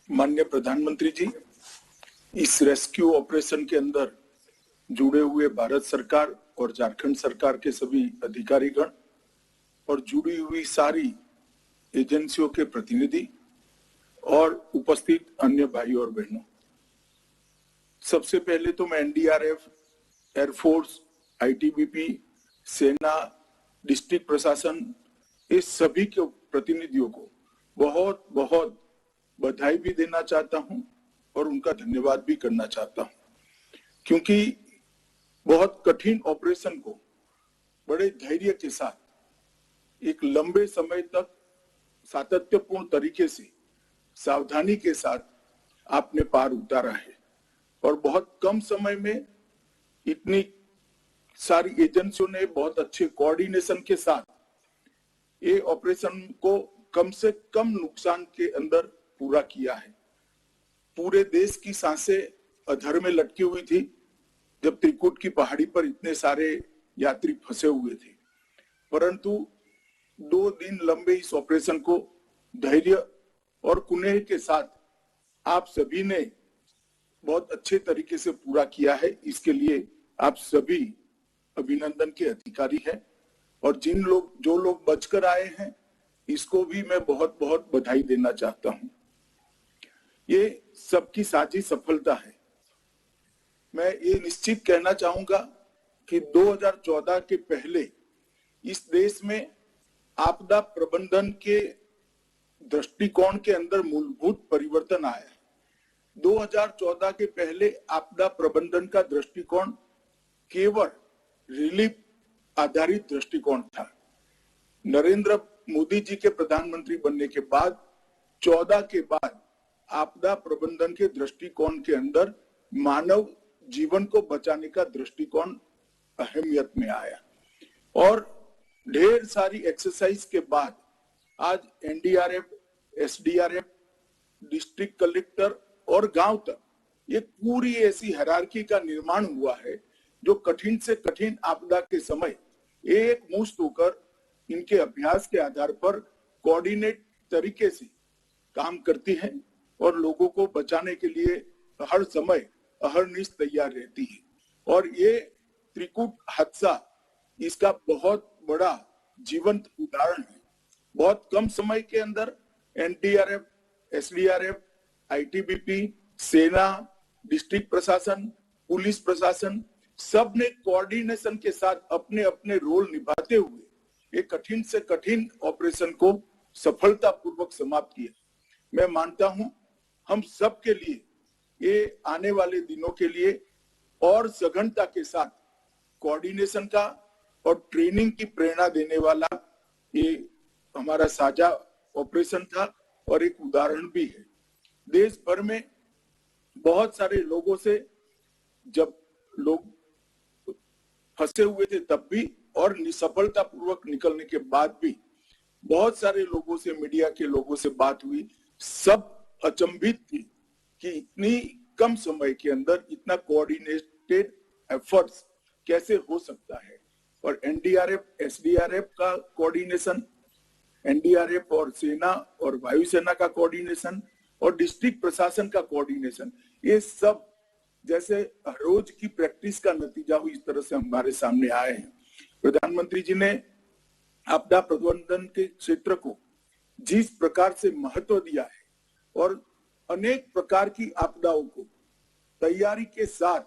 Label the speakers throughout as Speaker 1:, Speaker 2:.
Speaker 1: माननीय प्रधानमंत्री जी, इस रेस्क्यू ऑपरेशन के अंदर जुड़े हुए भारत सरकार और झारखंड सरकार के सभी अधिकारीगण और जुड़ी हुई सारी एजेंसियों के प्रतिनिधि और उपस्थित अन्य भाई और बहनों, सबसे पहले तो मैं एनडीआरएफ, एयरफोर्स, आईटीबीपी, सेना, डिस्ट्रिक्ट प्रशासन, इस सभी के प्रतिनिधियों को बहुत बहुत बधाई भी देना चाहता हूं और उनका धन्यवाद भी करना चाहता हूं, क्योंकि बहुत कठिन ऑपरेशन को बड़े धैर्य के साथ एक लंबे समय तक सातत्यपूर्ण तरीके से सावधानी के साथ आपने पार उतारा है और बहुत कम समय में इतनी सारी एजेंसियों ने बहुत अच्छे कोऑर्डिनेशन के साथ ये ऑपरेशन को कम से कम नुकसान के अंदर पूरा किया है। पूरे देश की सांसें अधर में लटकी हुई थी जब त्रिकुट की पहाड़ी पर इतने सारे यात्री फंसे हुए थे, परंतु 2 दिन लंबे इस ऑपरेशन को धैर्य और कुनेह के साथ आप सभी ने बहुत अच्छे तरीके से पूरा किया है। इसके लिए आप सभी अभिनंदन के अधिकारी हैं और जो लोग बचकर आए हैं, इसको भी मैं बहुत बहुत बधाई देना चाहता हूं। ये सबकी साझी सफलता है। मैं ये निश्चित कहना चाहूंगा कि 2014 के पहले इस देश में आपदा प्रबंधन के दृष्टिकोण के अंदर मूलभूत परिवर्तन आया है। 2014 के पहले आपदा प्रबंधन का दृष्टिकोण केवल रिलीफ आधारित दृष्टिकोण था। नरेंद्र मोदी जी के प्रधानमंत्री बनने के बाद 14 के बाद आपदा प्रबंधन के दृष्टिकोण के अंदर मानव जीवन को बचाने का दृष्टिकोण अहमियत में आया और ढेर सारी एक्सरसाइज के बाद आज एनडीआरएफ, एसडीआरएफ, डिस्ट्रिक्ट कलेक्टर और गांव तक ये पूरी ऐसी हायरार्की का निर्माण हुआ है जो कठिन से कठिन आपदा के समय एक मुश्त होकर इनके अभ्यास के आधार पर कोऑर्डिनेट तरीके से काम करती है और लोगों को बचाने के लिए हर समय अहरनिश तैयार रहती है। और ये त्रिकुट हादसा इसका बहुत बड़ा जीवंत उदाहरण है। बहुत कम समय के अंदर एनडीआरएफ, एसडीआरएफ, आईटीबीपी, सेना, डिस्ट्रिक्ट प्रशासन, पुलिस प्रशासन सब ने कोऑर्डिनेशन के साथ अपने अपने रोल निभाते हुए एक कठिन से कठिन ऑपरेशन को सफलतापूर्वक समाप्त किया। मैं मानता हूं हम सब के लिए ये आने वाले दिनों के लिए और सघनता के साथ कोऑर्डिनेशन का और ट्रेनिंग की प्रेरणा देने वाला ये हमारा साझा ऑपरेशन था और एक उदाहरण भी है। देश भर में बहुत सारे लोगों से जब लोग फंसे हुए थे तब भी और निसफलता पूर्वक निकलने के बाद भी बहुत सारे लोगों से, मीडिया के लोगों से बात हुई। सब अचंभित थे कि इतनी कम समय के अंदर इतना कोऑर्डिनेटेड एफर्ट्स कैसे हो सकता है। और एनडीआरएफ, एसडीआरएफ का कोऑर्डिनेशन, एनडीआरएफ और सेना और वायुसेना का कोऑर्डिनेशन और डिस्ट्रिक्ट प्रशासन का कोऑर्डिनेशन, ये सब जैसे रोज की प्रैक्टिस का नतीजा हुई, इस तरह से हमारे सामने आए हैं। प्रधानमंत्री जी ने आपदा प्रबंधन के क्षेत्र को जिस प्रकार से महत्व दिया है और अनेक प्रकार की आपदाओं को तैयारी के साथ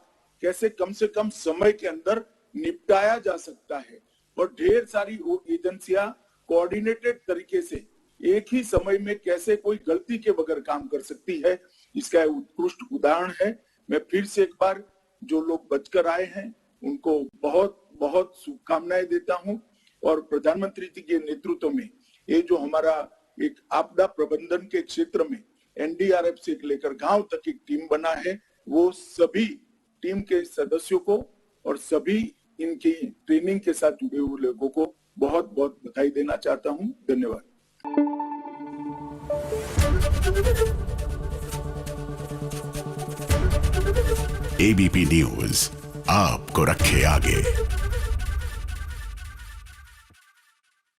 Speaker 1: कैसे कम से कम समय के अंदर निपटाया जा सकता है और ढेर सारी एजेंसियां कोऑर्डिनेटेड तरीके से एक ही समय में कैसे कोई गलती के बगैर काम कर सकती है, इसका उत्कृष्ट उदाहरण है। मैं फिर से एक बार जो लोग बचकर आए हैं उनको बहुत बहुत शुभकामनाएं देता हूं और प्रधानमंत्री जी के नेतृत्व में ये जो हमारा एक आपदा प्रबंधन के क्षेत्र में एनडीआरएफ से लेकर गांव तक एक टीम बना है, वो सभी टीम के सदस्यों को और सभी इनकी ट्रेनिंग के साथ जुड़े हुए लोगों को बहुत बहुत बधाई देना चाहता हूं। धन्यवाद।
Speaker 2: एबीपी न्यूज आपको रखे आगे।